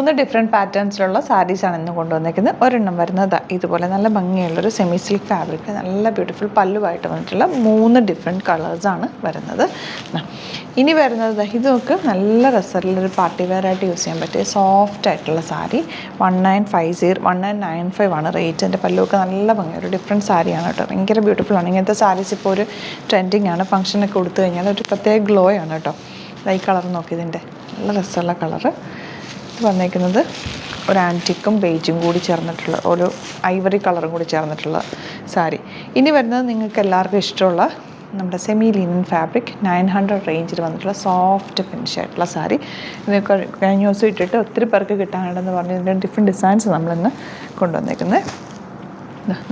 3 different പാറ്റേൺസിലുള്ള സാരീസാണ് ഇന്ന് കൊണ്ടുവന്നിരിക്കുന്നത്. ഒരെണ്ണം വരുന്നത് ഇതുപോലെ നല്ല ഭംഗിയുള്ളൊരു സെമി സിൽക്ക് ഫാബ്രിക്, നല്ല ബ്യൂട്ടിഫുൾ പല്ലുമായിട്ട് വന്നിട്ടുള്ള 3 ഡിഫറെൻറ്റ് കളേഴ്സാണ് വരുന്നത്. ഇനി വരുന്നത് ഇത് നോക്ക്, നല്ല രസമുള്ളൊരു പാർട്ടി വെയർ ആയിട്ട് യൂസ് ചെയ്യാൻ പറ്റിയ സോഫ്റ്റ് ആയിട്ടുള്ള സാരി. 1995 ആണ് റേറ്റ്. എൻ്റെ പല്ലുമൊക്കെ നല്ല ഭംഗി, ഒരു ഡിഫറെൻറ്റ് സാരിയാണ് കേട്ടോ. ഭയങ്കര ബ്യൂട്ടിഫുൾ ആണ്. ഇങ്ങനത്തെ സാരീസ് ഇപ്പോൾ ഒരു ട്രെൻഡിങ് ആണ്. ഫംഗ്ഷനൊക്കെ കൊടുത്തു കഴിഞ്ഞാൽ ഒരു പ്രത്യേക ഗ്ലോ ആണ് കേട്ടോ. ഈ കളർ നോക്കി, ഇതിൻ്റെ നല്ല രസമുള്ള കളറ്. ഇത് വന്നേക്കുന്നത് ഒരു ആൻറ്റിക്കും ബേജും കൂടി ചേർന്നിട്ടുള്ള ഒരു ഐവറി കളറും കൂടി ചേർന്നിട്ടുള്ള സാരി. ഇനി വരുന്നത് നിങ്ങൾക്ക് എല്ലാവർക്കും ഇഷ്ടമുള്ള നമ്മുടെ സെമി ലിനൻ ഫാബ്രിക് 900 റേഞ്ചിൽ വന്നിട്ടുള്ള സോഫ്റ്റ് ഫിനിഷ് ആയിട്ടുള്ള സാരി. ഇതൊക്കെ കഴിഞ്ഞ ദിവസം ഇട്ടിട്ട് ഒത്തിരി പേർക്ക് കിട്ടാനുണ്ടെന്ന് പറഞ്ഞ് ഇതിൻ്റെ ഡിഫറെൻറ്റ് ഡിസൈൻസ് നമ്മളിന്ന് കൊണ്ടുവന്നേക്കുന്നത്.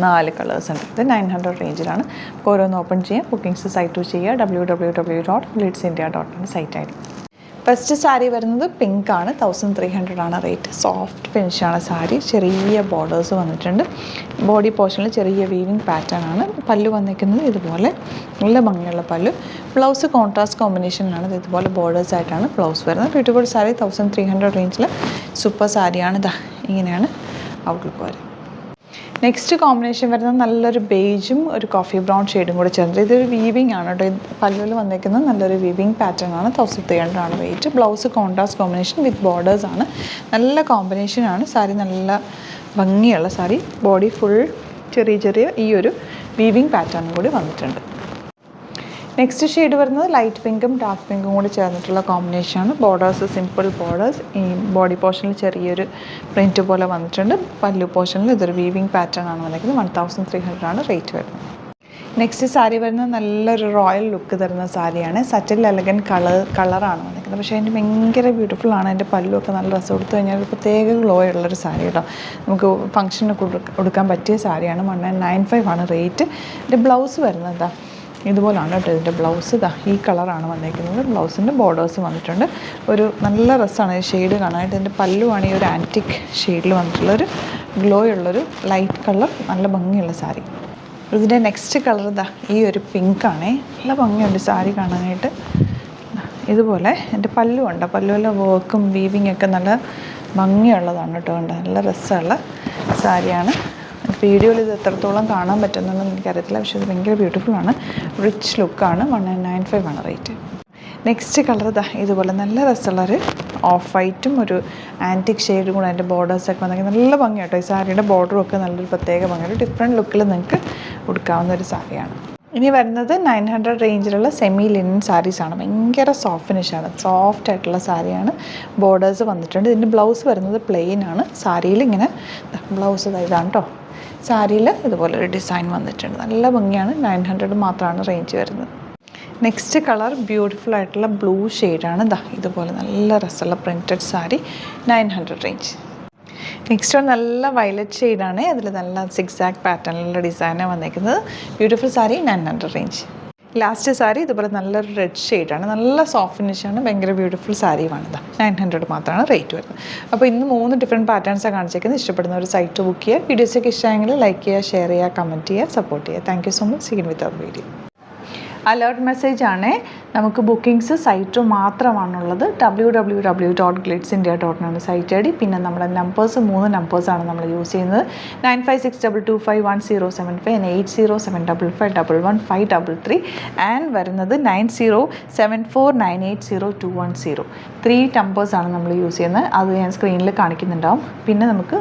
4 കളേഴ്സ് ഉണ്ട്. ഇത് 900 റേഞ്ചിലാണ്. ഓരോന്ന് ഓപ്പൺ ചെയ്യാം. ബുക്കിംഗ്സ് സൈറ്റ് ചെയ്യുക. www.glitzindia.in സൈറ്റ് ആയിരിക്കും. ഫസ്റ്റ് സാരി വരുന്നത് പിങ്ക് ആണ്. 1300 ആണ് റേറ്റ്. സോഫ്റ്റ് ഫിനിഷാണ് സാരി. ചെറിയ ബോർഡേഴ്സ് വന്നിട്ടുണ്ട്. ബോഡി പോർഷനിൽ ചെറിയ വീവിങ് പാറ്റേൺ ആണ്. പല്ലു വന്നിരിക്കുന്നത് ഇതുപോലെ നല്ല ഭംഗിയുള്ള പല്ലു. ബ്ലൗസ് കോൺട്രാസ്റ്റ് കോമ്പിനേഷനിലാണ്. ഇതുപോലെ ബോർഡേഴ്സ് ആയിട്ടാണ് ബ്ലൗസ് വരുന്നത്. ബ്യൂട്ടിഫുൾ സാരി. 1300 റേഞ്ചിൽ സൂപ്പർ സാരിയാണ്. ഇതാ ഇങ്ങനെയാണ് ഔട്ട്ലുക്ക് വരുന്നത്. നെക്സ്റ്റ് കോമ്പിനേഷൻ വരുന്നത് നല്ലൊരു ബേജും ഒരു കോഫി ബ്രൗൺ ഷെയ്ഡും കൂടെ ചേർന്നത്. ഇതൊരു വീവിങ് ആണ് കേട്ടോ. പല്ലുവിൽ വന്നേക്കുന്നത് നല്ലൊരു വീവിങ് പാറ്റേൺ ആണ്. 1300 ആണ് weight. Blouse contrast combination with borders ആണ്. നല്ല കോമ്പിനേഷനാണ്. സാരി നല്ല ഭംഗിയുള്ള സാരി. ബോഡി ഫുൾ ചെറിയ ഈ ഒരു വീവിങ് പാറ്റേണും കൂടി വന്നിട്ടുണ്ട്. നെക്സ്റ്റ് ഷെയ്ഡ് വരുന്നത് ലൈറ്റ് പിങ്കും ഡാർക്ക് പിങ്കും കൂടി ചേർന്നിട്ടുള്ള കോമ്പിനേഷനാണ്. Borders simple borders. ഈ ബോഡി പോർഷനിൽ ചെറിയൊരു പ്രിൻറ്റ് പോലെ വന്നിട്ടുണ്ട്. പല്ലു പോർഷനിൽ ഇതൊരു വീവിങ് പാറ്റേൺ ആണ് വന്നിരിക്കുന്നത്. 1300 ആണ് റേറ്റ് വരുന്നത്. നെക്സ്റ്റ് സാരി വരുന്നത് നല്ലൊരു റോയൽ ലുക്ക് തരുന്ന സാരിയാണ്. സറ്റിൽ എലഗൻ കളറാണ് വന്നിരിക്കുന്നത്. പക്ഷേ അതിൻ്റെ ഭയങ്കര ബ്യൂട്ടിഫുൾ ആണ്. അതിൻ്റെ പല്ലുമൊക്കെ നല്ല രസം. കൊടുത്തു കഴിഞ്ഞാൽ ഒരു പ്രത്യേക ഗ്ലോ ഉള്ളൊരു സാരി കേട്ടോ. നമുക്ക് ഫംഗ്ഷന് കൊടുക്കാൻ പറ്റിയ സാരിയാണ്. 1995 ആണ് റേറ്റ്. ഇതിൻ്റെ ബ്ലൗസ് വരുന്നത് എന്താ ഇതുപോലാണ് കേട്ടോ. ഇതിൻ്റെ ബ്ലൗസ് ഇതാ ഈ കളറാണ് വന്നിരിക്കുന്നത്. ബ്ലൗസിൻ്റെ ബോർഡേഴ്സ് വന്നിട്ടുണ്ട്. ഒരു നല്ല രസമാണ് ഈ ഷെയ്ഡ് കാണാനായിട്ട്. ഇതിൻ്റെ പല്ലുവാണ് ഈ ഒരു ആൻറ്റിക് ഷെയ്ഡിൽ വന്നിട്ടുള്ളൊരു ഗ്ലോ ഉള്ളൊരു ലൈറ്റ് കളർ, നല്ല ഭംഗിയുള്ള സാരി. ഇതിൻ്റെ നെക്സ്റ്റ് കളർ ഇതാ ഈ ഒരു പിങ്കാണേ. നല്ല ഭംഗിയുണ്ട് സാരി കാണാനായിട്ട്. ഇതുപോലെ എൻ്റെ പല്ലുണ്ട്. പല്ലുവിലെ വർക്കും വീവിങ് ഒക്കെ നല്ല ഭംഗിയുള്ളതാണ് കേട്ടോ. നല്ല രസമുള്ള സാരിയാണ്. വീഡിയോയിൽ ഇത് എത്രത്തോളം കാണാൻ പറ്റുന്നതെന്ന് എനിക്കറിയത്തില്ല. പക്ഷേ ഇത് ഭയങ്കര ബ്യൂട്ടിഫുള്ളാണ്. റിച്ച് ലുക്കാണ്. 1995 ആണ് റേറ്റ്. നെക്സ്റ്റ് കളർ ഇതാ ഇതുപോലെ നല്ല രസമുള്ളൊരു ഓഫ് വൈറ്റും ഒരു ആൻറ്റിക് ഷെയ്ഡും കൂടെ അതിൻ്റെ ബോർഡേഴ്സൊക്കെ വന്നെങ്കിൽ നല്ല ഭംഗിയാട്ടോ. ഈ സാരിയുടെ ബോർഡറും ഒക്കെ നല്ലൊരു പ്രത്യേക ഭംഗി, ഒരു ഡിഫറെൻറ്റ് ലുക്കിൽ നിങ്ങൾക്ക് ഉടുക്കാവുന്ന ഒരു സാരിയാണ്. ഇനി വരുന്നത് 900 റേഞ്ചിലുള്ള സെമി ലിനൻ സാരീസാണ്. ഭയങ്കര സോഫ്റ്റ് ഫിനിഷാണ്. സോഫ്റ്റ് ആയിട്ടുള്ള സാരിയാണ്. ബോർഡേഴ്സ് വന്നിട്ടുണ്ട്. ഇതിൻ്റെ ബ്ലൗസ് വരുന്നത് പ്ലെയിൻ ആണ്. സാരിയിൽ ഇങ്ങനെ ബ്ലൗസ് ഇതാണ് കേട്ടോ. സാരിയിൽ ഇതുപോലൊരു ഡിസൈൻ വന്നിട്ടുണ്ട്. നല്ല ഭംഗിയാണ്. 900 മാത്രമാണ് റേഞ്ച് വരുന്നത്. നെക്സ്റ്റ് കളർ ബ്യൂട്ടിഫുൾ ആയിട്ടുള്ള ബ്ലൂ ഷെയ്ഡാണ്. ഇതുപോലെ നല്ല രസമുള്ള പ്രിൻറ്റഡ് സാരി. 900 റേഞ്ച്. നെക്സ്റ്റ് നല്ല വയലറ്റ് ഷെയ്ഡാണ്. അതിൽ നല്ല സിക്സാക് പാറ്റേണിലുള്ള ഡിസൈനാണ് വന്നിരിക്കുന്നത്. Beautiful sari. 900 range. Last sari ഇതുപോലെ നല്ലൊരു റെഡ് ഷെയ്ഡാണ്. നല്ല സോഫ്റ്റ് ഫിനിഷാണ്. ഭയങ്കര ബ്യൂട്ടിഫുൾ സാരിയുമാണ്. 900 മാത്രമാണ് റേറ്റ് വരുന്നത്. അപ്പോൾ ഇന്ന് 3 ഡിഫറെൻറ്റ് പാറ്റേൺസാണ് കാണിച്ചേക്കുന്നത്. ഇഷ്ടപ്പെടുന്ന ഒരു സൈറ്റ് ബുക്ക് ചെയ്യുക. വീഡിയോസൊക്കെ ഇഷ്ടമായെങ്കിൽ ലൈക്ക് ചെയ്യുക, ഷെയർ ചെയ്യുക, കമൻറ്റ് ചെയ്യുക, സപ്പോർട്ട് ചെയ്യുക. Thank you so much. Seen with our video. Alert message ആണ്. നമുക്ക് ബുക്കിംഗ്സ് സൈറ്റ് മാത്രമാണുള്ളത്. www.glitzindia.in ആണ് സൈറ്റ് ഐ ഡി. പിന്നെ നമ്മുടെ നമ്പേഴ്സ് 3 നമ്പേഴ്സാണ് നമ്മൾ യൂസ് ചെയ്യുന്നത്. 9562251075 and 8075551533 ആൻഡ് വരുന്നത് 9074980210. 3 നമ്പേഴ്സാണ് നമ്മൾ യൂസ് ചെയ്യുന്നത്. അത് ഞാൻ സ്ക്രീനിൽ കാണിക്കുന്നുണ്ടാവും. പിന്നെ നമുക്ക്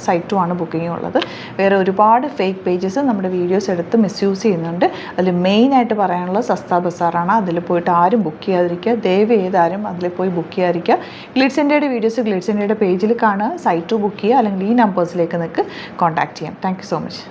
സൈറ്റും ആണ് ബുക്കിംഗ് ഉള്ളത്. വേറെ ഒരുപാട് ഫേക്ക് പേജസ് നമ്മുടെ വീഡിയോസ് എടുത്ത് മിസ്യൂസ് ചെയ്യുന്നുണ്ട്. അതിൽ മെയിനായിട്ട് പറയാനുള്ളത് സസ്ത ബസാറാണ്. അതിൽ പോയിട്ട് ആരും ബുക്ക് ചെയ്യാതിരിക്കുക. ദയവ് ചെയ്താരും അതിൽ പോയി ബുക്ക് ചെയ്യാതിരിക്കുക. ഗ്ലിറ്റ്സ് ഇന്ത്യയുടെ വീഡിയോസ് ഗ്ലിറ്റ്സ് ഇന്ത്യയുടെ പേജിൽ കാണുക. സൈറ്റ് ബുക്ക് ചെയ്യുക. അല്ലെങ്കിൽ ഈ നമ്പേഴ്സിലേക്ക് നിങ്ങൾക്ക് കോൺടാക്ട് ചെയ്യാം. Thank you so much.